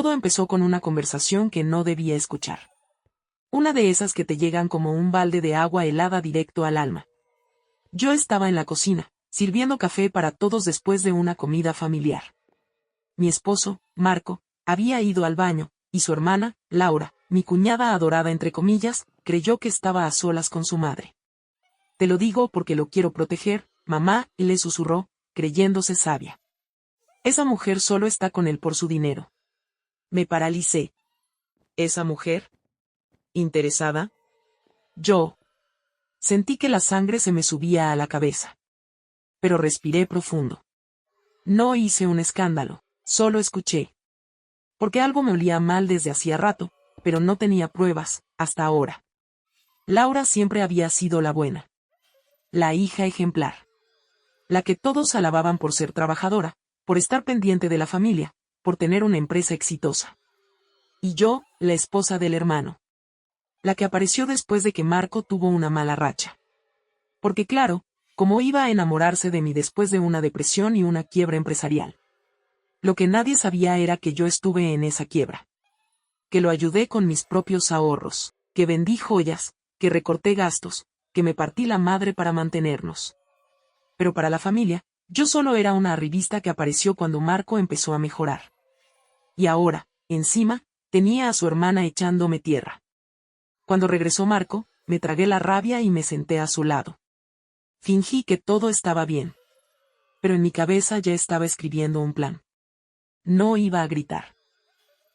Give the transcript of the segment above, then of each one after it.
Todo empezó con una conversación que no debía escuchar. Una de esas que te llegan como un balde de agua helada directo al alma. Yo estaba en la cocina, sirviendo café para todos después de una comida familiar. Mi esposo, Marco, había ido al baño, y su hermana, Laura, mi cuñada adorada entre comillas, creyó que estaba a solas con su madre. Te lo digo porque lo quiero proteger, mamá, le susurró, creyéndose sabia. Esa mujer solo está con él por su dinero. Me paralicé. ¿Esa mujer? ¿Interesada? Yo. Sentí que la sangre se me subía a la cabeza. Pero respiré profundo. No hice un escándalo, solo escuché. Porque algo me olía mal desde hacía rato, pero no tenía pruebas, hasta ahora. Laura siempre había sido la buena. La hija ejemplar. La que todos alababan por ser trabajadora, por estar pendiente de la familia, por tener una empresa exitosa. Y yo, la esposa del hermano. La que apareció después de que Marco tuvo una mala racha. Porque claro, ¿cómo iba a enamorarse de mí después de una depresión y una quiebra empresarial? Lo que nadie sabía era que yo estuve en esa quiebra. Que lo ayudé con mis propios ahorros, que vendí joyas, que recorté gastos, que me partí la madre para mantenernos. Pero para la familia, yo solo era una arribista que apareció cuando Marco empezó a mejorar. Y ahora, encima, tenía a su hermana echándome tierra. Cuando regresó Marco, me tragué la rabia y me senté a su lado. Fingí que todo estaba bien. Pero en mi cabeza ya estaba escribiendo un plan. No iba a gritar.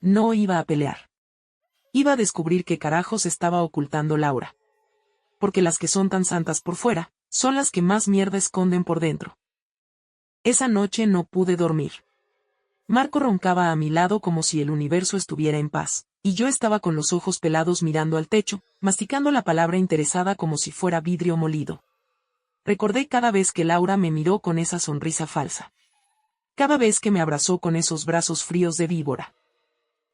No iba a pelear. Iba a descubrir qué carajos estaba ocultando Laura. Porque las que son tan santas por fuera, son las que más mierda esconden por dentro. Esa noche no pude dormir. Marco roncaba a mi lado como si el universo estuviera en paz, y yo estaba con los ojos pelados mirando al techo, masticando la palabra interesada como si fuera vidrio molido. Recordé cada vez que Laura me miró con esa sonrisa falsa. Cada vez que me abrazó con esos brazos fríos de víbora.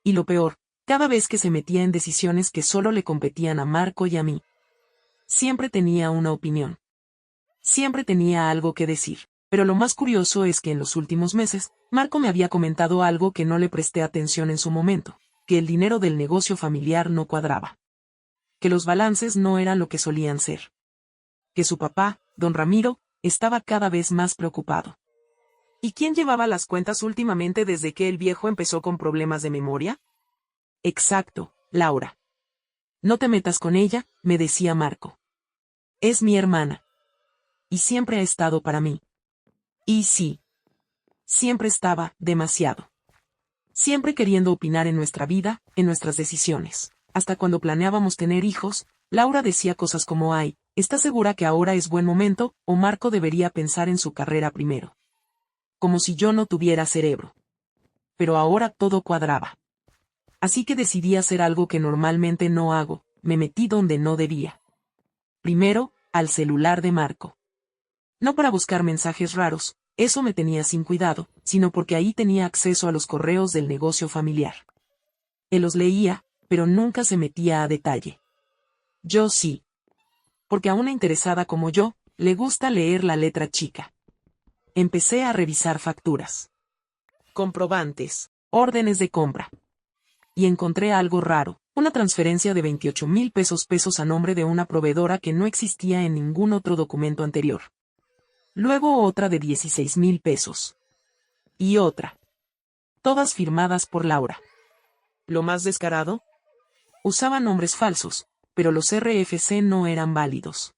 Y lo peor, cada vez que se metía en decisiones que solo le competían a Marco y a mí. Siempre tenía una opinión. Siempre tenía algo que decir. Pero lo más curioso es que en los últimos meses, Marco me había comentado algo que no le presté atención en su momento, que el dinero del negocio familiar no cuadraba. Que los balances no eran lo que solían ser. Que su papá, don Ramiro, estaba cada vez más preocupado. ¿Y quién llevaba las cuentas últimamente desde que el viejo empezó con problemas de memoria? Exacto, Laura. No te metas con ella, me decía Marco. Es mi hermana. Y siempre ha estado para mí. Y sí. Siempre estaba, demasiado. Siempre queriendo opinar en nuestra vida, en nuestras decisiones. Hasta cuando planeábamos tener hijos, Laura decía cosas como ay, ¿estás segura que ahora es buen momento? O Marco debería pensar en su carrera primero. Como si yo no tuviera cerebro. Pero ahora todo cuadraba. Así que decidí hacer algo que normalmente no hago, me metí donde no debía. Primero, al celular de Marco. No para buscar mensajes raros, eso me tenía sin cuidado, sino porque ahí tenía acceso a los correos del negocio familiar. Él los leía, pero nunca se metía a detalle. Yo sí. Porque a una interesada como yo, le gusta leer la letra chica. Empecé a revisar facturas. Comprobantes, órdenes de compra. Y encontré algo raro, una transferencia de 28,000 pesos a nombre de una proveedora que no existía en ningún otro documento anterior. Luego otra de 16,000 pesos. Y otra. Todas firmadas por Laura. Lo más descarado. Usaban nombres falsos, pero los RFC no eran válidos.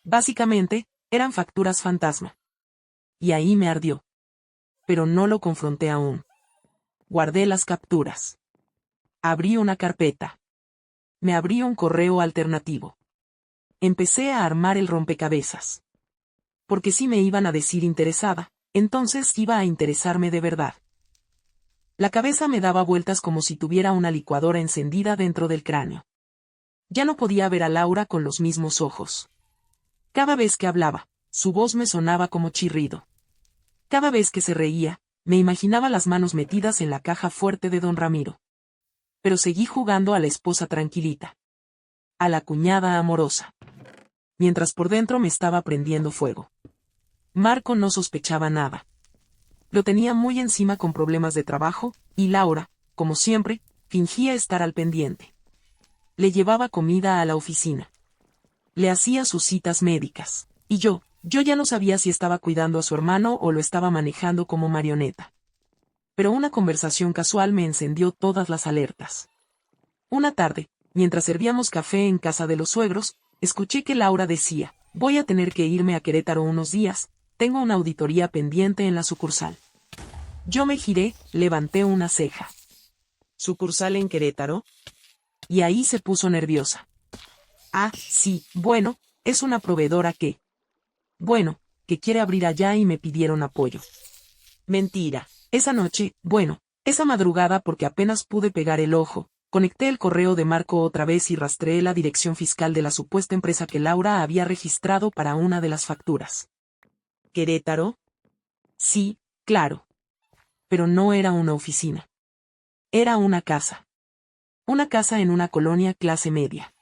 Básicamente, eran facturas fantasma. Y ahí me ardió. Pero no lo confronté aún. Guardé las capturas. Abrí una carpeta. Me abrí un correo alternativo. Empecé a armar el rompecabezas. Porque si me iban a decir interesada, entonces iba a interesarme de verdad. La cabeza me daba vueltas como si tuviera una licuadora encendida dentro del cráneo. Ya no podía ver a Laura con los mismos ojos. Cada vez que hablaba, su voz me sonaba como chirrido. Cada vez que se reía, me imaginaba las manos metidas en la caja fuerte de don Ramiro. Pero seguí jugando a la esposa tranquilita. A la cuñada amorosa. Mientras por dentro me estaba prendiendo fuego. Marco no sospechaba nada. Lo tenía muy encima con problemas de trabajo, y Laura, como siempre, fingía estar al pendiente. Le llevaba comida a la oficina. Le hacía sus citas médicas. Y yo ya no sabía si estaba cuidando a su hermano o lo estaba manejando como marioneta. Pero una conversación casual me encendió todas las alertas. Una tarde, mientras servíamos café en casa de los suegros, escuché que Laura decía: voy a tener que irme a Querétaro unos días, tengo una auditoría pendiente en la sucursal. Yo me giré, levanté una ceja. ¿Sucursal en Querétaro? Y ahí se puso nerviosa. Ah, sí, bueno, es una proveedora que quiere abrir allá y me pidieron apoyo. Mentira. Esa noche, esa madrugada, porque apenas pude pegar el ojo, conecté el correo de Marco otra vez y rastreé la dirección fiscal de la supuesta empresa que Laura había registrado para una de las facturas. ¿Querétaro? Sí, claro. Pero no era una oficina. Era una casa. Una casa en una colonia clase media.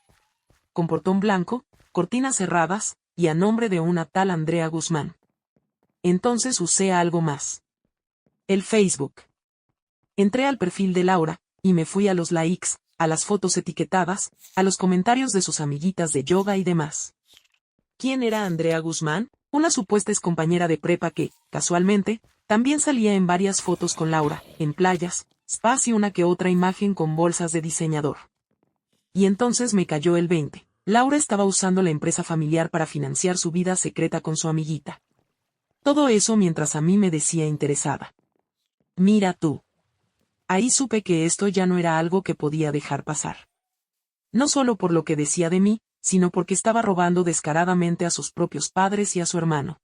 Con portón blanco, cortinas cerradas, y a nombre de una tal Andrea Guzmán. Entonces usé algo más. El Facebook. Entré al perfil de Laura, y me fui a los likes, a las fotos etiquetadas, a los comentarios de sus amiguitas de yoga y demás. ¿Quién era Andrea Guzmán? Una supuesta excompañera de prepa que, casualmente, también salía en varias fotos con Laura, en playas, spas y una que otra imagen con bolsas de diseñador. Y entonces me cayó el 20. Laura estaba usando la empresa familiar para financiar su vida secreta con su amiguita. Todo eso mientras a mí me decía interesada. Mira tú. Ahí supe que esto ya no era algo que podía dejar pasar. No solo por lo que decía de mí, sino porque estaba robando descaradamente a sus propios padres y a su hermano.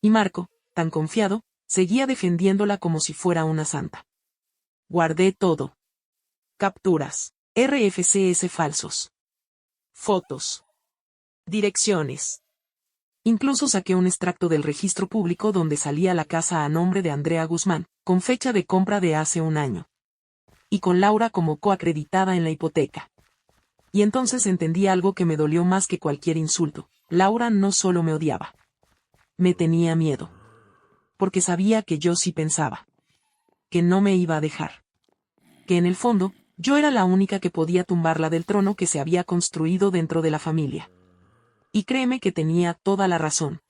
Y Marco, tan confiado, seguía defendiéndola como si fuera una santa. Guardé todo. Capturas, RFCs falsos. Fotos. Direcciones. Incluso saqué un extracto del registro público donde salía la casa a nombre de Andrea Guzmán, con fecha de compra de hace un año. Y con Laura como coacreditada en la hipoteca. Y entonces entendí algo que me dolió más que cualquier insulto. Laura no solo me odiaba. Me tenía miedo. Porque sabía que yo sí pensaba. Que no me iba a dejar. Que en el fondo, yo era la única que podía tumbarla del trono que se había construido dentro de la familia. Y créeme que tenía toda la razón.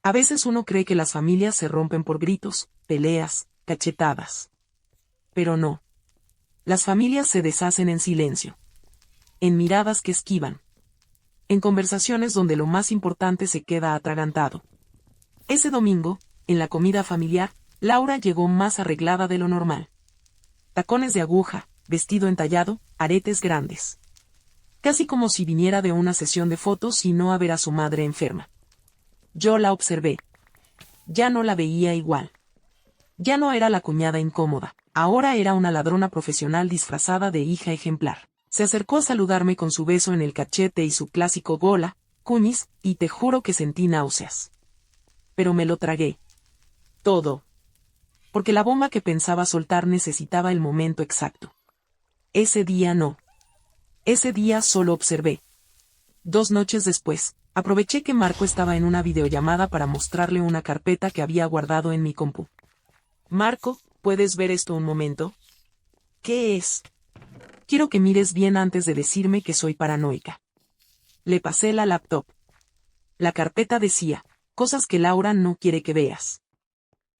A veces uno cree que las familias se rompen por gritos, peleas, cachetadas. Pero no. Las familias se deshacen en silencio. En miradas que esquivan. En conversaciones donde lo más importante se queda atragantado. Ese domingo, en la comida familiar, Laura llegó más arreglada de lo normal. Tacones de aguja, vestido entallado, aretes grandes. Casi como si viniera de una sesión de fotos y no a ver a su madre enferma. Yo la observé. Ya no la veía igual. Ya no era la cuñada incómoda, ahora era una ladrona profesional disfrazada de hija ejemplar. Se acercó a saludarme con su beso en el cachete y su clásico gola, cuñis, y te juro que sentí náuseas. Pero me lo tragué. Todo. Porque la bomba que pensaba soltar necesitaba el momento exacto. Ese día no. Ese día solo observé. 2 noches después, aproveché que Marco estaba en una videollamada para mostrarle una carpeta que había guardado en mi compu. Marco, ¿puedes ver esto un momento? ¿Qué es? Quiero que mires bien antes de decirme que soy paranoica. Le pasé la laptop. La carpeta decía, cosas que Laura no quiere que veas.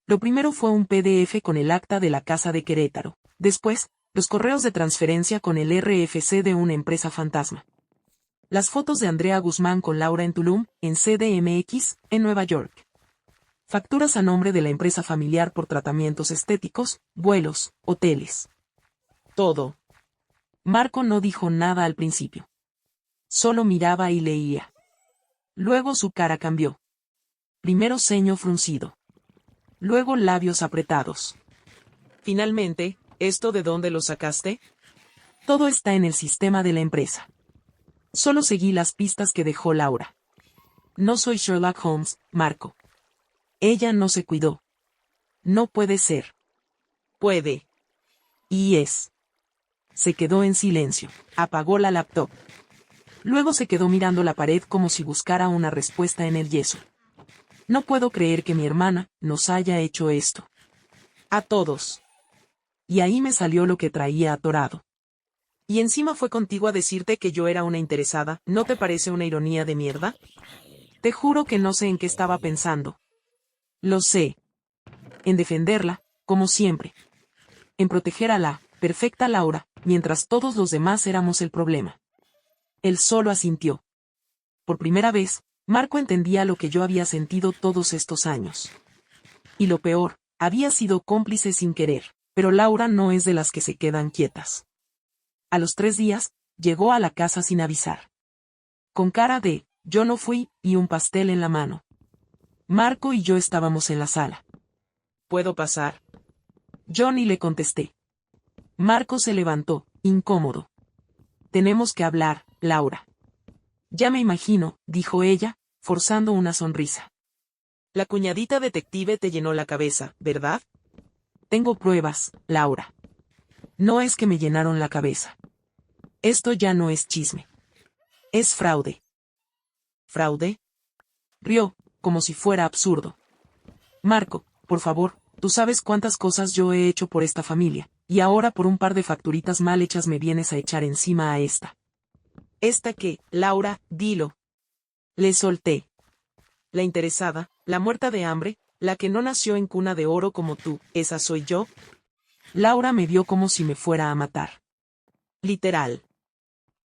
Lo primero fue un PDF con el acta de la casa de Querétaro. Después, los correos de transferencia con el RFC de una empresa fantasma. Las fotos de Andrea Guzmán con Laura en Tulum, en CDMX, en Nueva York. Facturas a nombre de la empresa familiar por tratamientos estéticos, vuelos, hoteles. Todo. Marco no dijo nada al principio. Solo miraba y leía. Luego su cara cambió. Primero ceño fruncido. Luego labios apretados. Finalmente, ¿esto de dónde lo sacaste? Todo está en el sistema de la empresa. Solo seguí las pistas que dejó Laura. No soy Sherlock Holmes, Marco. Ella no se cuidó. No puede ser. Puede. Y es. Se quedó en silencio. Apagó la laptop. Luego se quedó mirando la pared como si buscara una respuesta en el yeso. No puedo creer que mi hermana nos haya hecho esto. A todos. y ahí me salió lo que traía atorado. Y encima fue contigo a decirte que yo era una interesada, ¿no te parece una ironía de mierda? Te juro que no sé en qué estaba pensando. Lo sé. En defenderla, como siempre. En proteger a la perfecta Laura, mientras todos los demás éramos el problema. Él solo asintió. Por primera vez, Marco entendía lo que yo había sentido todos estos años. Y lo peor, había sido cómplice sin querer, pero Laura no es de las que se quedan quietas. A los 3 días, llegó a la casa sin avisar. Con cara de, yo no fui, y un pastel en la mano. Marco y yo estábamos en la sala. ¿Puedo pasar? Yo ni le contesté. Marco se levantó, incómodo. Tenemos que hablar, Laura. Ya me imagino, dijo ella, forzando una sonrisa. La cuñadita detective te llenó la cabeza, ¿verdad? Tengo pruebas, Laura. No es que me llenaron la cabeza. Esto ya no es chisme. Es fraude. ¿Fraude? Rió, como si fuera absurdo. Marco, por favor, tú sabes cuántas cosas yo he hecho por esta familia, y ahora por un par de facturitas mal hechas me vienes a echar encima a esta. ¿Esta qué, Laura? Dilo. Le solté. La interesada, la muerta de hambre, la que no nació en cuna de oro como tú, ¿esa soy yo? Laura me vio como si me fuera a matar. Literal.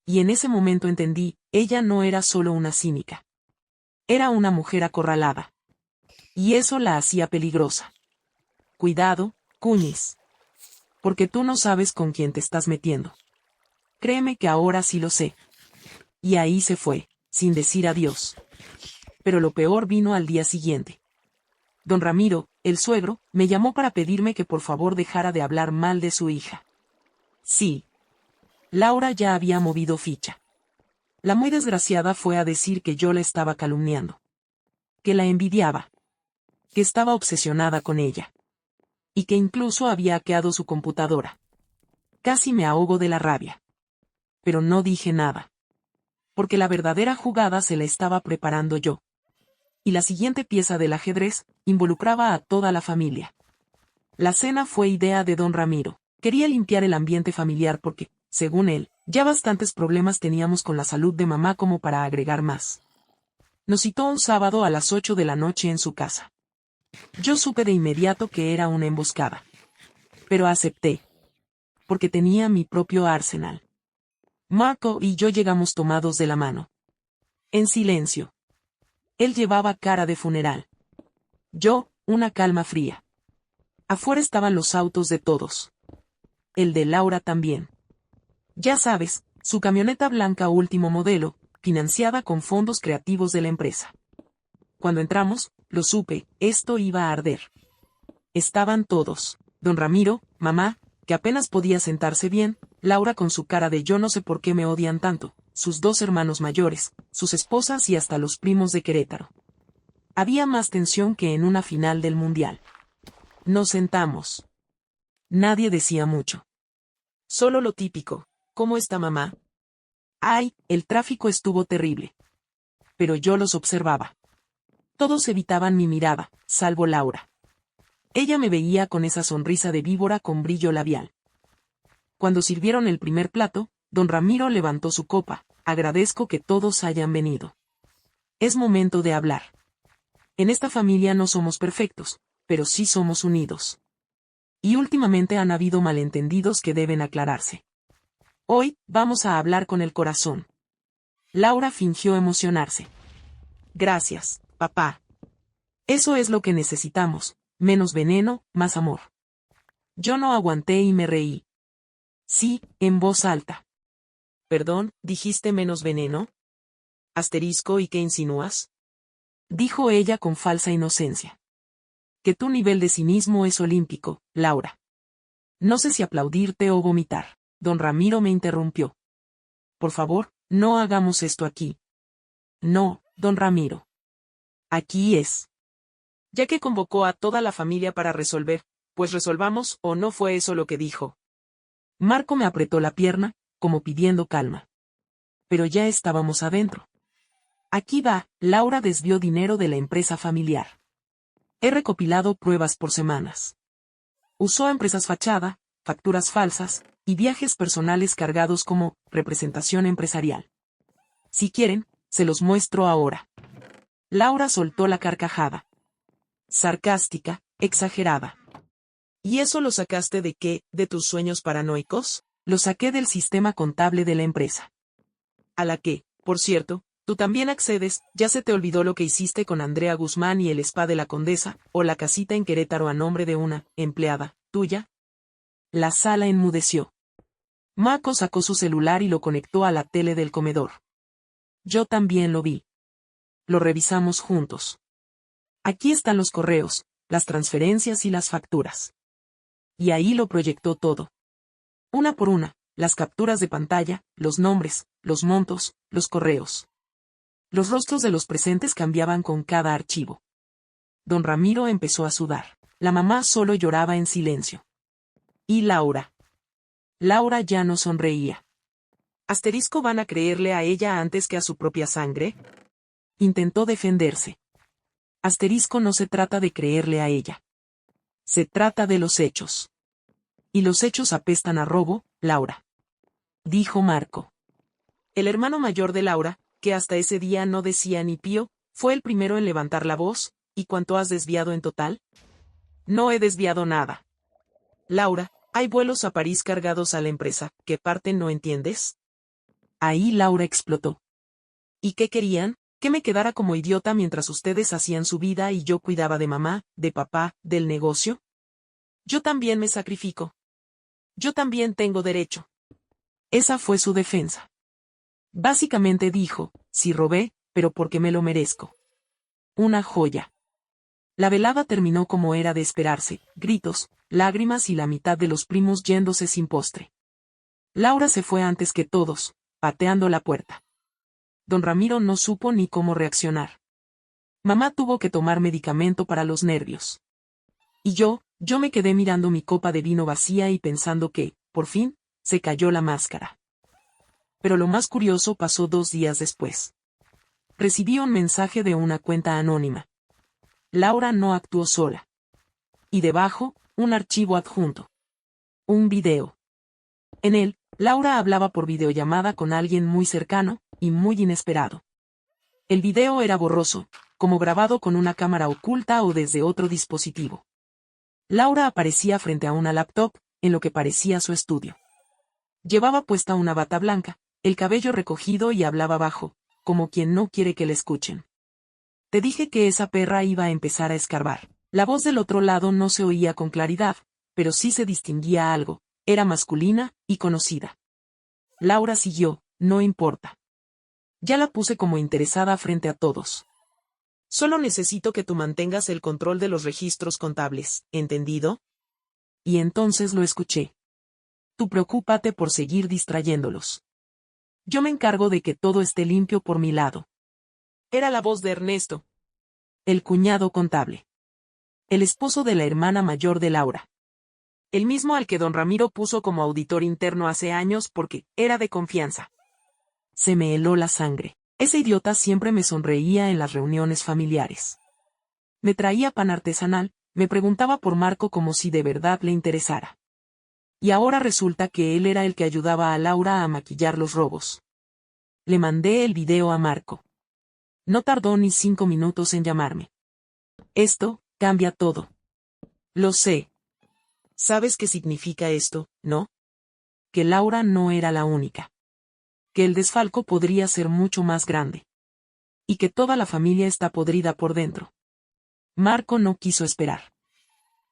Y en ese momento entendí, ella no era solo una cínica. Era una mujer acorralada. Y eso la hacía peligrosa. Cuidado, cuñis. Porque tú no sabes con quién te estás metiendo. Créeme que ahora sí lo sé. Y ahí se fue, sin decir adiós. Pero lo peor vino al día siguiente. Don Ramiro, el suegro, me llamó para pedirme que por favor dejara de hablar mal de su hija. Sí. Laura ya había movido ficha. La muy desgraciada fue a decir que yo la estaba calumniando. Que la envidiaba. Que estaba obsesionada con ella. Y que incluso había hackeado su computadora. Casi me ahogo de la rabia. Pero no dije nada. Porque la verdadera jugada se la estaba preparando yo. Y la siguiente pieza del ajedrez involucraba a toda la familia. La cena fue idea de don Ramiro. Quería limpiar el ambiente familiar porque, según él, ya bastantes problemas teníamos con la salud de mamá como para agregar más. Nos citó un sábado a las 8 de la noche en su casa. Yo supe de inmediato que era una emboscada. Pero acepté. Porque tenía mi propio arsenal. Marco y yo llegamos tomados de la mano. En silencio. Él llevaba cara de funeral. Yo, una calma fría. Afuera estaban los autos de todos. El de Laura también. Ya sabes, su camioneta blanca último modelo, financiada con fondos creativos de la empresa. Cuando entramos, lo supe, esto iba a arder. Estaban todos, don Ramiro, mamá, que apenas podía sentarse bien, Laura con su cara de yo no sé por qué me odian tanto, sus 2 hermanos mayores, sus esposas y hasta los primos de Querétaro. Había más tensión que en una final del mundial. Nos sentamos. Nadie decía mucho. Solo lo típico, ¿cómo está mamá? Ay, el tráfico estuvo terrible. Pero yo los observaba. Todos evitaban mi mirada, salvo Laura. Ella me veía con esa sonrisa de víbora con brillo labial. Cuando sirvieron el primer plato, don Ramiro levantó su copa, agradezco que todos hayan venido. Es momento de hablar. En esta familia no somos perfectos, pero sí somos unidos. Y últimamente han habido malentendidos que deben aclararse. Hoy, vamos a hablar con el corazón. Laura fingió emocionarse. Gracias, papá. Eso es lo que necesitamos, menos veneno, más amor. Yo no aguanté y me reí. Sí, en voz alta. Perdón, ¿dijiste menos veneno? Asterisco, ¿y qué insinúas? Dijo ella con falsa inocencia. Que tu nivel de cinismo es olímpico, Laura. No sé si aplaudirte o vomitar. Don Ramiro me interrumpió. Por favor, no hagamos esto aquí. No, don Ramiro. Aquí es. Ya que convocó a toda la familia para resolver, pues resolvamos, ¿o no fue eso lo que dijo? Marco me apretó la pierna, como pidiendo calma. Pero ya estábamos adentro. Aquí va, Laura desvió dinero de la empresa familiar. He recopilado pruebas por semanas. Usó empresas fachada, facturas falsas, y viajes personales cargados como representación empresarial. Si quieren, se los muestro ahora. Laura soltó la carcajada. Sarcástica, exagerada. ¿Y eso lo sacaste de qué? ¿De tus sueños paranoicos? Lo saqué del sistema contable de la empresa. A la que, por cierto, tú también accedes. ¿Ya se te olvidó lo que hiciste con Andrea Guzmán y el spa de la Condesa, o la casita en Querétaro a nombre de una empleada tuya? La sala enmudeció. Marco sacó su celular y lo conectó a la tele del comedor. Yo también lo vi. Lo revisamos juntos. Aquí están los correos, las transferencias y las facturas. Y ahí lo proyectó todo. Una por una, las capturas de pantalla, los nombres, los montos, los correos. Los rostros de los presentes cambiaban con cada archivo. Don Ramiro empezó a sudar. La mamá solo lloraba en silencio. ¿Y Laura? Laura ya no sonreía. ¿Asterisco van a creerle a ella antes que a su propia sangre? Intentó defenderse. Asterisco no se trata de creerle a ella. Se trata de los hechos. Y los hechos apestan a robo, Laura. Dijo Marco. El hermano mayor de Laura, que hasta ese día no decía ni pío, fue el primero en levantar la voz. ¿Y cuánto has desviado en total? No he desviado nada. Laura, hay vuelos a París cargados a la empresa. ¿Qué parte no entiendes? Ahí Laura explotó. ¿Y qué querían? ¿Que me quedara como idiota mientras ustedes hacían su vida y yo cuidaba de mamá, de papá, del negocio? Yo también me sacrifico. Yo también tengo derecho. Esa fue su defensa. Básicamente dijo, sí robé, pero porque me lo merezco. Una joya. La velada terminó como era de esperarse, gritos, lágrimas y la mitad de los primos yéndose sin postre. Laura se fue antes que todos, pateando la puerta. Don Ramiro no supo ni cómo reaccionar. Mamá tuvo que tomar medicamento para los nervios. Y yo me quedé mirando mi copa de vino vacía y pensando que, por fin, se cayó la máscara. Pero lo más curioso pasó 2 días después. Recibí un mensaje de una cuenta anónima. Laura no actuó sola. Y debajo, un archivo adjunto. Un video. En él, Laura hablaba por videollamada con alguien muy cercano, y muy inesperado. El video era borroso, como grabado con una cámara oculta o desde otro dispositivo. Laura aparecía frente a una laptop, en lo que parecía su estudio. Llevaba puesta una bata blanca, el cabello recogido y hablaba bajo, como quien no quiere que le escuchen. Te dije que esa perra iba a empezar a escarbar. La voz del otro lado no se oía con claridad, pero sí se distinguía algo, era masculina y conocida. Laura siguió, no importa. Ya la puse como interesada frente a todos. Solo necesito que tú mantengas el control de los registros contables, ¿entendido? Y entonces lo escuché. Tú preocúpate por seguir distrayéndolos. Yo me encargo de que todo esté limpio por mi lado. Era la voz de Ernesto, el cuñado contable. El esposo de la hermana mayor de Laura. El mismo al que don Ramiro puso como auditor interno hace años porque era de confianza. Se me heló la sangre. Ese idiota siempre me sonreía en las reuniones familiares. Me traía pan artesanal, me preguntaba por Marco como si de verdad le interesara. Y ahora resulta que él era el que ayudaba a Laura a maquillar los robos. Le mandé el video a Marco. No tardó ni 5 minutos en llamarme. Esto cambia todo. Lo sé. ¿Sabes qué significa esto, no? Que Laura no era la única. Que el desfalco podría ser mucho más grande. Y que toda la familia está podrida por dentro. Marco no quiso esperar.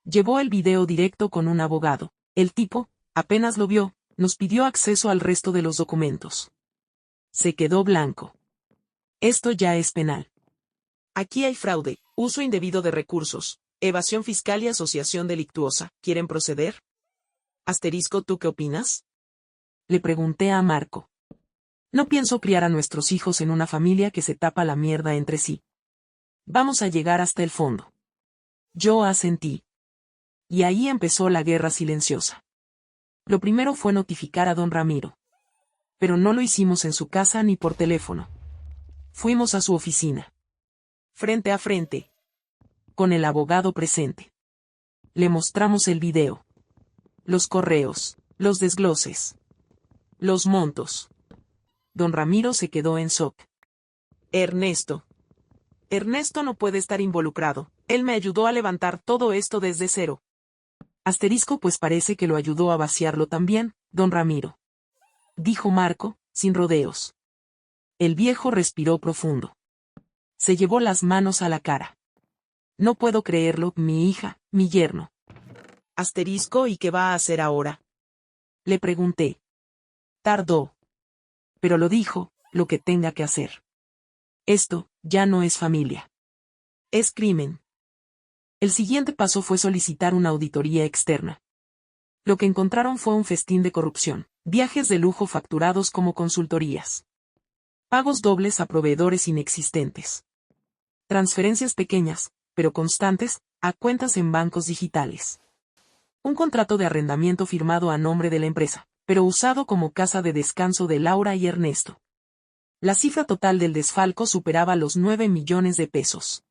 Llevó el video directo con un abogado. El tipo, apenas lo vio, nos pidió acceso al resto de los documentos. Se quedó blanco. Esto ya es penal. Aquí hay fraude, uso indebido de recursos, evasión fiscal y asociación delictuosa. ¿Quieren proceder? Asterisco, ¿tú qué opinas? Le pregunté a Marco. No pienso criar a nuestros hijos en una familia que se tapa la mierda entre sí. Vamos a llegar hasta el fondo. Yo asentí. Y ahí empezó la guerra silenciosa. Lo primero fue notificar a don Ramiro. Pero no lo hicimos en su casa ni por teléfono. Fuimos a su oficina. Frente a frente. Con el abogado presente. Le mostramos el video. los correos, los desgloses, los montos. Don Ramiro se quedó en shock. Ernesto. Ernesto no puede estar involucrado. Él me ayudó a levantar todo esto desde cero. Asterisco, pues parece que lo ayudó a vaciarlo también, don Ramiro. Dijo Marco, sin rodeos. El viejo respiró profundo. Se llevó las manos a la cara. No puedo creerlo, mi hija, mi yerno. Asterisco, ¿y qué va a hacer ahora? Le pregunté. Tardó. Pero lo dijo, lo que tenga que hacer. Esto, ya no es familia. Es crimen. El siguiente paso fue solicitar una auditoría externa. Lo que encontraron fue un festín de corrupción, viajes de lujo facturados como consultorías. Pagos dobles a proveedores inexistentes. Transferencias pequeñas, pero constantes, a cuentas en bancos digitales. Un contrato de arrendamiento firmado a nombre de la empresa, pero usado como casa de descanso de Laura y Ernesto. La cifra total del desfalco superaba los 9 millones de pesos.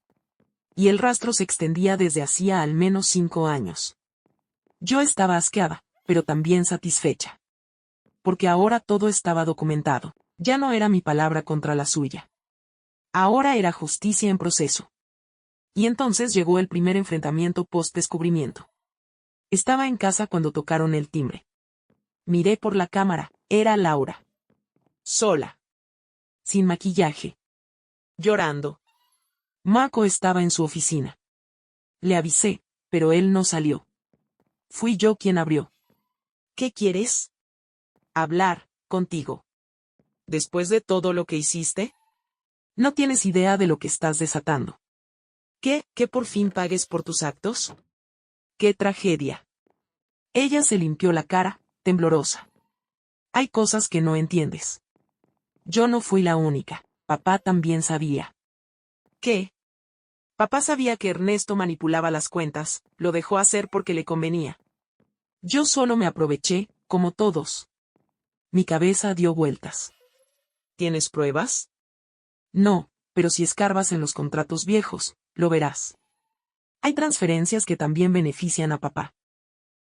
Y el rastro se extendía desde hacía al menos 5 años. Yo estaba asqueada, pero también satisfecha. Porque ahora todo estaba documentado, ya no era mi palabra contra la suya. Ahora era justicia en proceso. Y entonces llegó el primer enfrentamiento post-descubrimiento. Estaba en casa cuando tocaron el timbre. Miré por la cámara, era Laura. Sola. Sin maquillaje. Llorando. Marco estaba en su oficina. Le avisé, pero él no salió. Fui yo quien abrió. ¿Qué quieres? Hablar, contigo. ¿Después de todo lo que hiciste? No tienes idea de lo que estás desatando. ¿Qué? ¿Que por fin pagues por tus actos? ¡Qué tragedia! Ella se limpió la cara, temblorosa. Hay cosas que no entiendes. Yo no fui la única, papá también sabía. ¿Qué? Papá sabía que Ernesto manipulaba las cuentas, lo dejó hacer porque le convenía. Yo solo me aproveché, como todos. Mi cabeza dio vueltas. ¿Tienes pruebas? No, pero si escarbas en los contratos viejos, lo verás. Hay transferencias que también benefician a papá.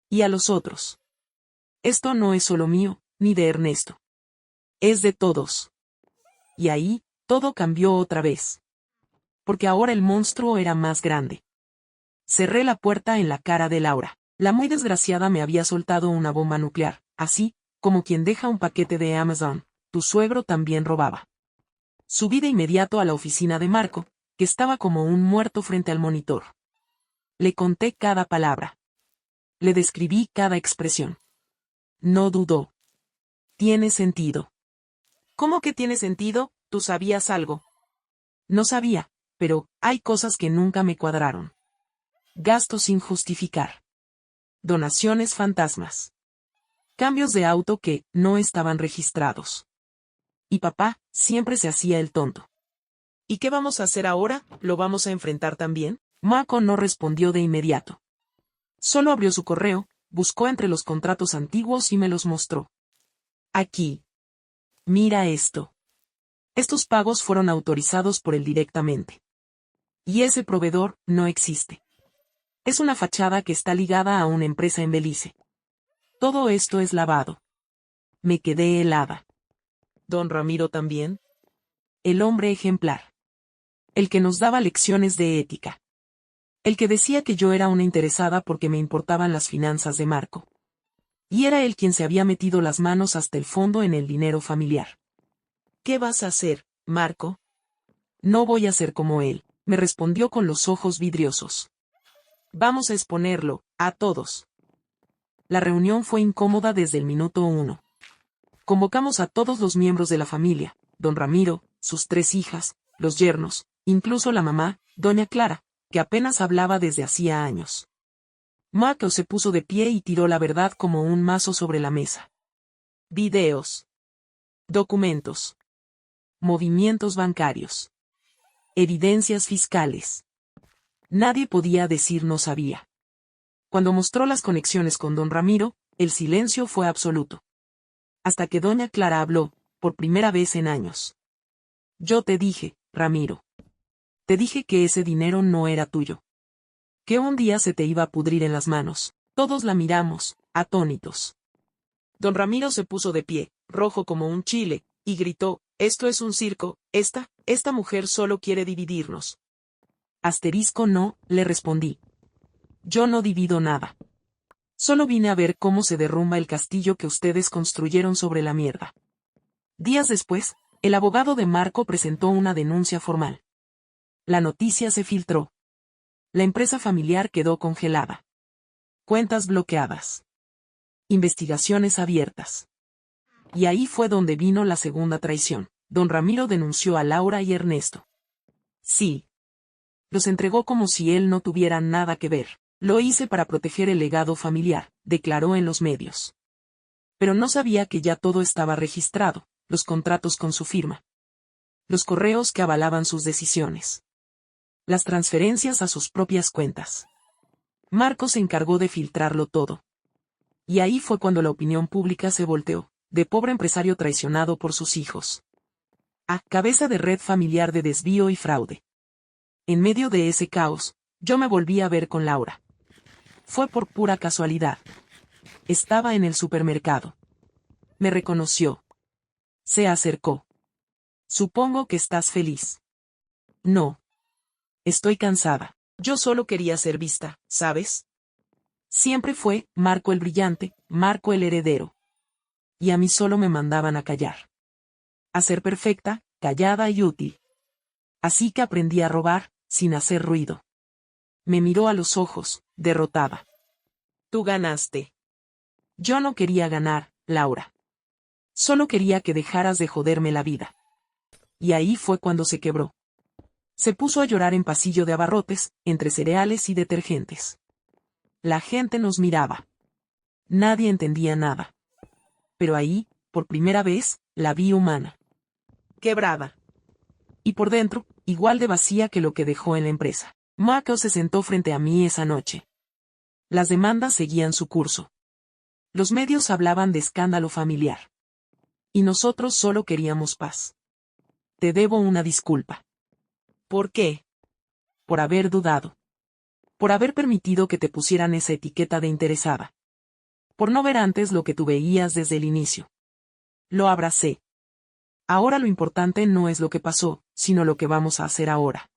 Y a los otros. Esto no es solo mío, ni de Ernesto. Es de todos. Y ahí, todo cambió otra vez. Porque ahora el monstruo era más grande. Cerré la puerta en la cara de Laura. La muy desgraciada me había soltado una bomba nuclear, así, como quien deja un paquete de Amazon. Tu suegro también robaba. Subí de inmediato a la oficina de Marco, que estaba como un muerto frente al monitor. Le conté cada palabra. Le describí cada expresión. No dudó. Tiene sentido. ¿Cómo que tiene sentido? ¿Tú sabías algo? No sabía, pero hay cosas que nunca me cuadraron. Gastos sin justificar. Donaciones fantasmas. Cambios de auto que no estaban registrados. Y papá siempre se hacía el tonto. ¿Y qué vamos a hacer ahora? ¿Lo vamos a enfrentar también? Marco no respondió de inmediato. Solo abrió su correo, buscó entre los contratos antiguos y me los mostró. Aquí. Mira esto. Estos pagos fueron autorizados por él directamente. Y ese proveedor no existe. Es una fachada que está ligada a una empresa en Belice. Todo esto es lavado. Me quedé helada. ¿Don Ramiro también? El hombre ejemplar. El que nos daba lecciones de ética. El que decía que yo era una interesada porque me importaban las finanzas de Marco. Y era él quien se había metido las manos hasta el fondo en el dinero familiar. ¿Qué vas a hacer, Marco? No voy a ser como él, me respondió con los ojos vidriosos. Vamos a exponerlo, a todos. La reunión fue incómoda desde el minuto 1. Convocamos a todos los miembros de la familia, don Ramiro, sus 3 hijas, los yernos, incluso la mamá, doña Clara, que apenas hablaba desde hacía años. Marco se puso de pie y tiró la verdad como un mazo sobre la mesa. Videos. Documentos. Movimientos bancarios. Evidencias fiscales. Nadie podía decir no sabía. Cuando mostró las conexiones con don Ramiro, el silencio fue absoluto. Hasta que doña Clara habló, por primera vez en años. Yo te dije, Ramiro. Te dije que ese dinero no era tuyo. Que un día se te iba a pudrir en las manos. Todos la miramos, atónitos. Don Ramiro se puso de pie, rojo como un chile, y gritó, «Esto es un circo, esta mujer solo quiere dividirnos». Asterisco no, le respondí. Yo no divido nada. Solo vine a ver cómo se derrumba el castillo que ustedes construyeron sobre la mierda. Días después, el abogado de Marco presentó una denuncia formal. La noticia se filtró. La empresa familiar quedó congelada. Cuentas bloqueadas. Investigaciones abiertas. Y ahí fue donde vino la segunda traición. Don Ramiro denunció a Laura y Ernesto. Sí. Los entregó como si él no tuviera nada que ver. Lo hice para proteger el legado familiar, declaró en los medios. Pero no sabía que ya todo estaba registrado, los contratos con su firma. Los correos que avalaban sus decisiones. Las transferencias a sus propias cuentas. Marco se encargó de filtrarlo todo. Y ahí fue cuando la opinión pública se volteó, de pobre empresario traicionado por sus hijos. A cabeza de red familiar de desvío y fraude. En medio de ese caos, yo me volví a ver con Laura. Fue por pura casualidad. Estaba en el supermercado. Me reconoció. Se acercó. Supongo que estás feliz. No. Estoy cansada. Yo solo quería ser vista, ¿sabes? Siempre fue, Marco el brillante, Marco el heredero. Y a mí solo me mandaban a callar. A ser perfecta, callada y útil. Así que aprendí a robar, sin hacer ruido. Me miró a los ojos, derrotada. Tú ganaste. Yo no quería ganar, Laura. Solo quería que dejaras de joderme la vida. Y ahí fue cuando se quebró. Se puso a llorar en pasillo de abarrotes, entre cereales y detergentes. La gente nos miraba. Nadie entendía nada. Pero ahí, por primera vez, la vi humana. Quebrada. Y por dentro, igual de vacía que lo que dejó en la empresa. Marco se sentó frente a mí esa noche. Las demandas seguían su curso. Los medios hablaban de escándalo familiar. Y nosotros solo queríamos paz. Te debo una disculpa. ¿Por qué? Por haber dudado. Por haber permitido que te pusieran esa etiqueta de interesada. Por no ver antes lo que tú veías desde el inicio. Lo abracé. Ahora lo importante no es lo que pasó, sino lo que vamos a hacer ahora.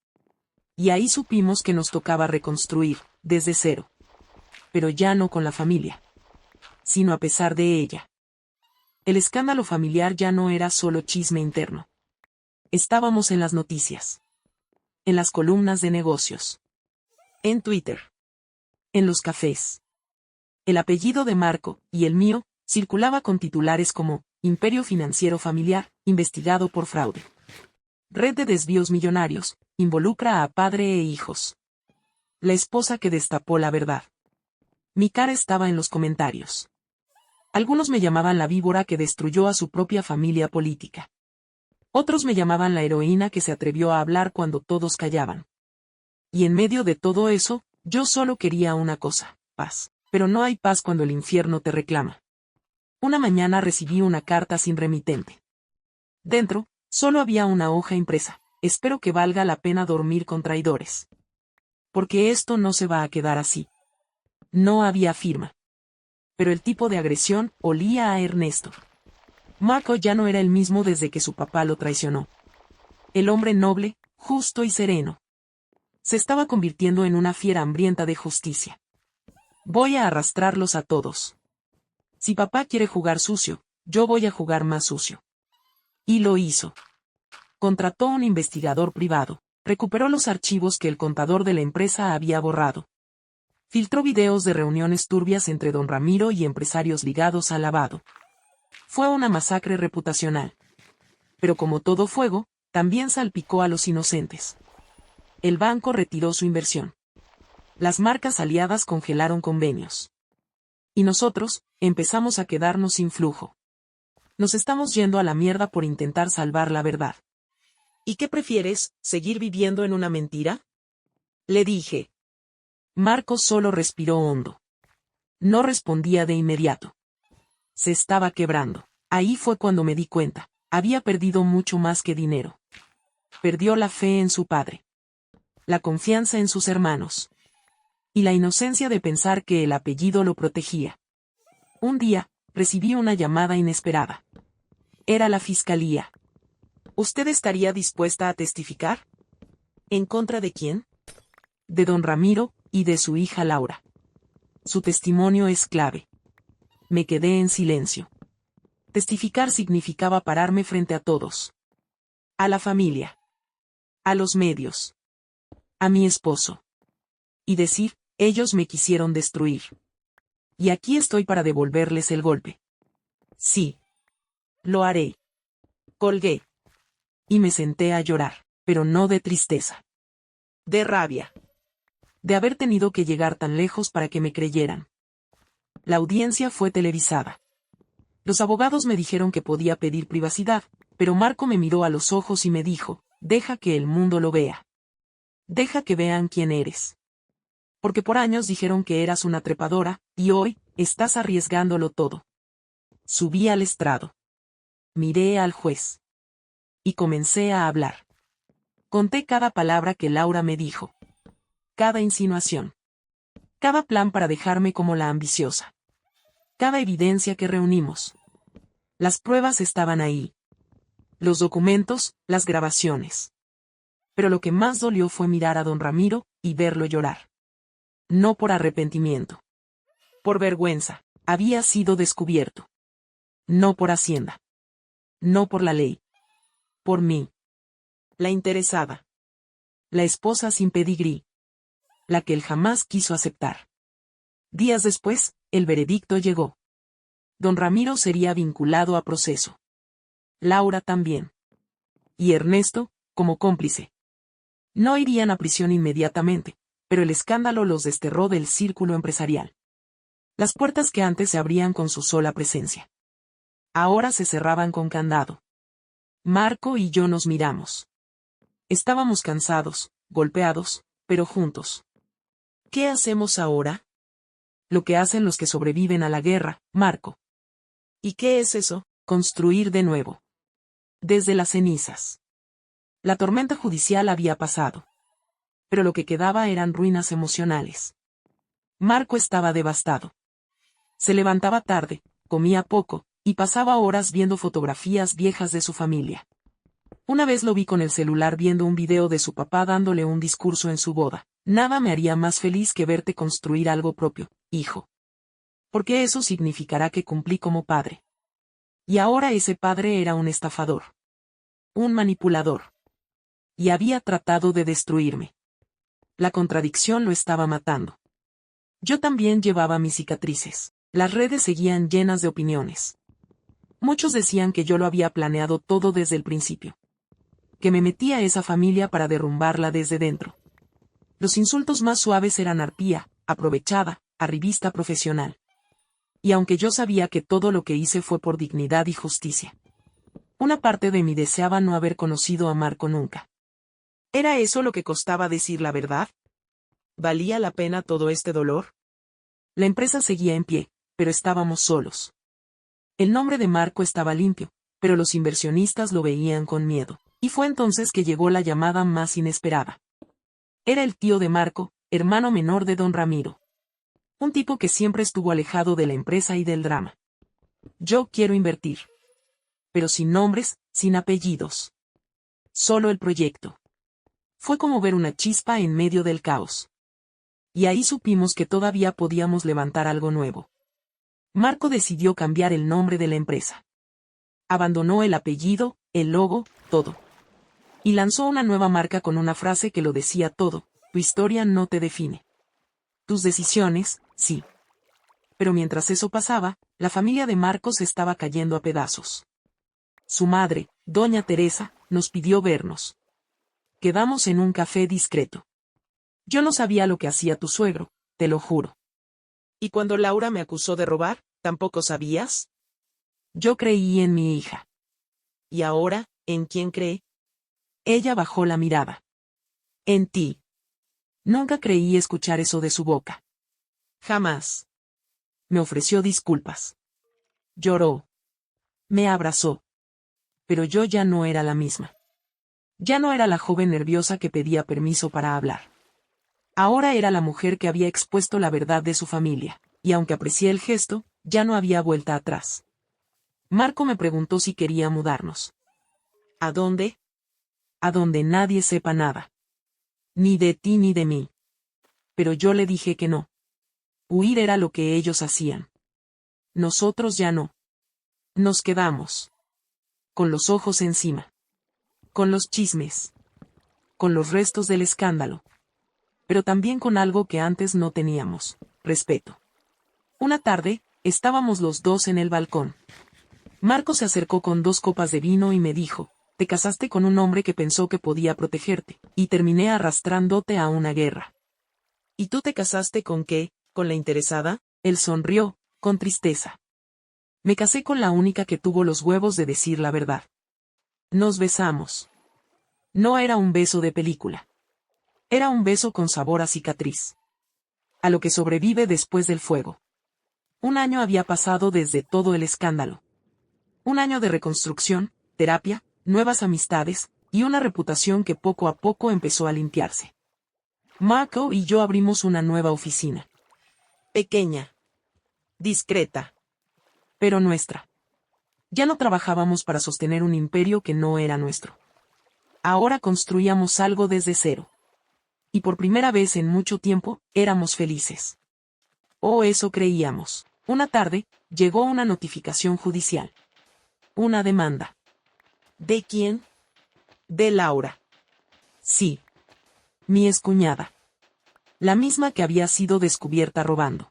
Y ahí supimos que nos tocaba reconstruir, desde cero. Pero ya no con la familia. Sino a pesar de ella. El escándalo familiar ya no era solo chisme interno. Estábamos en las noticias. En las columnas de negocios. En Twitter. En los cafés. El apellido de Marco, y el mío, circulaba con titulares como, Imperio Financiero Familiar, investigado por fraude. Red de desvíos millonarios, involucra a padre e hijos. La esposa que destapó la verdad. Mi cara estaba en los comentarios. Algunos me llamaban la víbora que destruyó a su propia familia política. Otros me llamaban la heroína que se atrevió a hablar cuando todos callaban. Y en medio de todo eso, yo solo quería una cosa, paz. Pero no hay paz cuando el infierno te reclama. Una mañana recibí una carta sin remitente. Dentro, solo había una hoja impresa. Espero que valga la pena dormir con traidores. Porque esto no se va a quedar así. No había firma. Pero el tipo de agresión olía a Ernesto. Marco ya no era el mismo desde que su papá lo traicionó. El hombre noble, justo y sereno. Se estaba convirtiendo en una fiera hambrienta de justicia. Voy a arrastrarlos a todos. Si papá quiere jugar sucio, yo voy a jugar más sucio. Y lo hizo. Contrató un investigador privado, recuperó los archivos que el contador de la empresa había borrado. Filtró videos de reuniones turbias entre don Ramiro y empresarios ligados al lavado. Fue una masacre reputacional. Pero como todo fuego, también salpicó a los inocentes. El banco retiró su inversión. Las marcas aliadas congelaron convenios. Y nosotros, empezamos a quedarnos sin flujo. Nos estamos yendo a la mierda por intentar salvar la verdad. ¿Y qué prefieres, seguir viviendo en una mentira? Le dije. Marco solo respiró hondo. No respondía de inmediato. Se estaba quebrando. Ahí fue cuando me di cuenta. Había perdido mucho más que dinero. Perdió la fe en su padre. La confianza en sus hermanos. Y la inocencia de pensar que el apellido lo protegía. Un día, recibí una llamada inesperada. Era la fiscalía. ¿Usted estaría dispuesta a testificar? ¿En contra de quién? De don Ramiro, y de su hija Laura. Su testimonio es clave. Me quedé en silencio. Testificar significaba pararme frente a todos. A la familia. A los medios. A mi esposo. Y decir, ellos me quisieron destruir. Y aquí estoy para devolverles el golpe. Sí. Lo haré. Colgué. Y me senté a llorar, pero no de tristeza. De rabia. De haber tenido que llegar tan lejos para que me creyeran. La audiencia fue televisada. Los abogados me dijeron que podía pedir privacidad, pero Marco me miró a los ojos y me dijo, deja que el mundo lo vea. Deja que vean quién eres. Porque por años dijeron que eras una trepadora, y hoy, estás arriesgándolo todo. Subí al estrado. Miré al juez. Y comencé a hablar. Conté cada palabra que Laura me dijo. Cada insinuación. Cada plan para dejarme como la ambiciosa. Cada evidencia que reunimos. Las pruebas estaban ahí. Los documentos, las grabaciones. Pero lo que más dolió fue mirar a don Ramiro, y verlo llorar. No por arrepentimiento. Por vergüenza, había sido descubierto. No por Hacienda. No por la ley. Por mí. La interesada. La esposa sin pedigrí. La que él jamás quiso aceptar. Días después, el veredicto llegó. Don Ramiro sería vinculado a proceso. Laura también. Y Ernesto, como cómplice. No irían a prisión inmediatamente, pero el escándalo los desterró del círculo empresarial. Las puertas que antes se abrían con su sola presencia. Ahora se cerraban con candado. Marco y yo nos miramos. Estábamos cansados, golpeados, pero juntos. ¿Qué hacemos ahora? Lo que hacen los que sobreviven a la guerra, Marco. ¿Y qué es eso? Construir de nuevo. Desde las cenizas. La tormenta judicial había pasado. Pero lo que quedaba eran ruinas emocionales. Marco estaba devastado. Se levantaba tarde, comía poco, y pasaba horas viendo fotografías viejas de su familia. Una vez lo vi con el celular viendo un video de su papá dándole un discurso en su boda. Nada me haría más feliz que verte construir algo propio, hijo. Porque eso significará que cumplí como padre. Y ahora ese padre era un estafador. Un manipulador. Y había tratado de destruirme. La contradicción lo estaba matando. Yo también llevaba mis cicatrices. Las redes seguían llenas de opiniones. Muchos decían que yo lo había planeado todo desde el principio. Que me metía a esa familia para derrumbarla desde dentro. Los insultos más suaves eran arpía, aprovechada, arribista profesional. Y aunque yo sabía que todo lo que hice fue por dignidad y justicia. Una parte de mí deseaba no haber conocido a Marco nunca. ¿Era eso lo que costaba decir la verdad? ¿Valía la pena todo este dolor? La empresa seguía en pie, pero estábamos solos. El nombre de Marco estaba limpio, pero los inversionistas lo veían con miedo. Y fue entonces que llegó la llamada más inesperada. Era el tío de Marco, hermano menor de don Ramiro. Un tipo que siempre estuvo alejado de la empresa y del drama. Yo quiero invertir. Pero sin nombres, sin apellidos. Solo el proyecto. Fue como ver una chispa en medio del caos. Y ahí supimos que todavía podíamos levantar algo nuevo. Marco decidió cambiar el nombre de la empresa. Abandonó el apellido, el logo, todo. Y lanzó una nueva marca con una frase que lo decía todo: tu historia no te define. Tus decisiones, sí. Pero mientras eso pasaba, la familia de Marcos estaba cayendo a pedazos. Su madre, doña Teresa, nos pidió vernos. Quedamos en un café discreto. Yo no sabía lo que hacía tu suegro, te lo juro. ¿Y cuando Laura me acusó de robar, tampoco sabías? Yo creí en mi hija. ¿Y ahora, en quién cree? Ella bajó la mirada. En ti. Nunca creí escuchar eso de su boca. Jamás. Me ofreció disculpas. Lloró. Me abrazó. Pero yo ya no era la misma. Ya no era la joven nerviosa que pedía permiso para hablar. Ahora era la mujer que había expuesto la verdad de su familia, y aunque aprecié el gesto, ya no había vuelta atrás. Marco me preguntó si quería mudarnos. ¿A dónde? A donde nadie sepa nada. Ni de ti ni de mí. Pero yo le dije que no. Huir era lo que ellos hacían. Nosotros ya no. Nos quedamos. Con los ojos encima. Con los chismes. Con los restos del escándalo. Pero también con algo que antes no teníamos: respeto. Una tarde, estábamos los dos en el balcón. Marco se acercó con 2 copas de vino y me dijo: te casaste con un hombre que pensó que podía protegerte, y terminé arrastrándote a una guerra. ¿Y tú te casaste con qué? ¿Con la interesada? Él sonrió, con tristeza. Me casé con la única que tuvo los huevos de decir la verdad. Nos besamos. No era un beso de película. Era un beso con sabor a cicatriz. A lo que sobrevive después del fuego. 1 año había pasado desde todo el escándalo. 1 año de reconstrucción, terapia, nuevas amistades, y una reputación que poco a poco empezó a limpiarse. Marco y yo abrimos una nueva oficina. Pequeña. Discreta. Pero nuestra. Ya no trabajábamos para sostener un imperio que no era nuestro. Ahora construíamos algo desde cero. Y por primera vez en mucho tiempo, éramos felices. O eso creíamos. Una tarde, llegó una notificación judicial. Una demanda. ¿De quién? De Laura. Sí. Mi excuñada. La misma que había sido descubierta robando.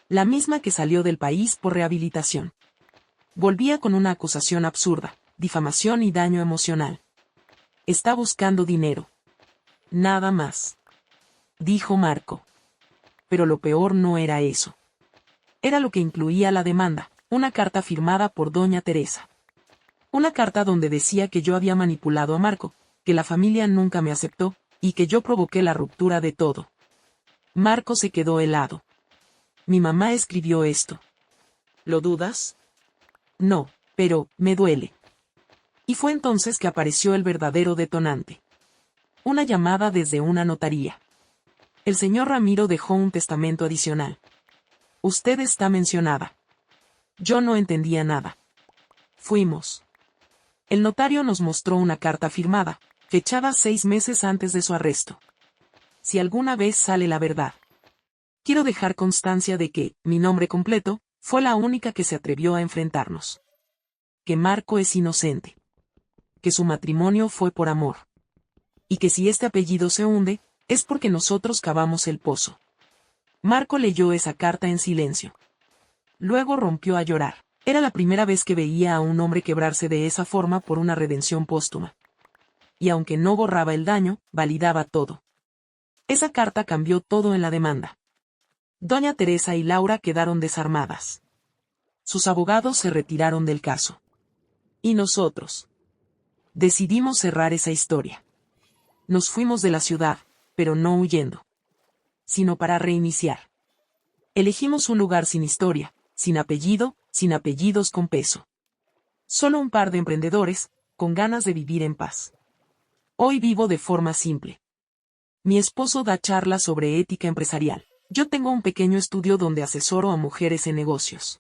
La misma que salió del país por rehabilitación. Volvía con una acusación absurda: difamación y daño emocional. Está buscando dinero. Nada más. Dijo Marco. Pero lo peor no era eso. Era lo que incluía la demanda: una carta firmada por doña Teresa. Una carta donde decía que yo había manipulado a Marco, que la familia nunca me aceptó, y que yo provoqué la ruptura de todo. Marco se quedó helado. Mi mamá escribió esto. ¿Lo dudas? No, pero me duele. Y fue entonces que apareció el verdadero detonante. Una llamada desde una notaría. El señor Ramiro dejó un testamento adicional. Usted está mencionada. Yo no entendía nada. Fuimos. El notario nos mostró una carta firmada, fechada 6 meses antes de su arresto. Si alguna vez sale la verdad. Quiero dejar constancia de que, mi nombre completo, fue la única que se atrevió a enfrentarnos. Que Marco es inocente. Que su matrimonio fue por amor. Y que si este apellido se hunde, es porque nosotros cavamos el pozo. Marco leyó esa carta en silencio. Luego rompió a llorar. Era la primera vez que veía a un hombre quebrarse de esa forma por una redención póstuma. Y aunque no borraba el daño, validaba todo. Esa carta cambió todo en la demanda. Doña Teresa y Laura quedaron desarmadas. Sus abogados se retiraron del caso. Y nosotros decidimos cerrar esa historia. Nos fuimos de la ciudad, pero no huyendo, sino para reiniciar. Elegimos un lugar sin historia, sin apellido, sin apellidos con peso. Solo un par de emprendedores, con ganas de vivir en paz. Hoy vivo de forma simple. Mi esposo da charlas sobre ética empresarial. Yo tengo un pequeño estudio donde asesoro a mujeres en negocios.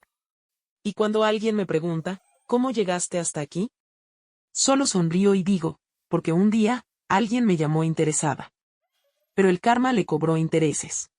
Y cuando alguien me pregunta, ¿cómo llegaste hasta aquí? Solo sonrío y digo, porque un día, alguien me llamó interesada. Pero el karma le cobró intereses.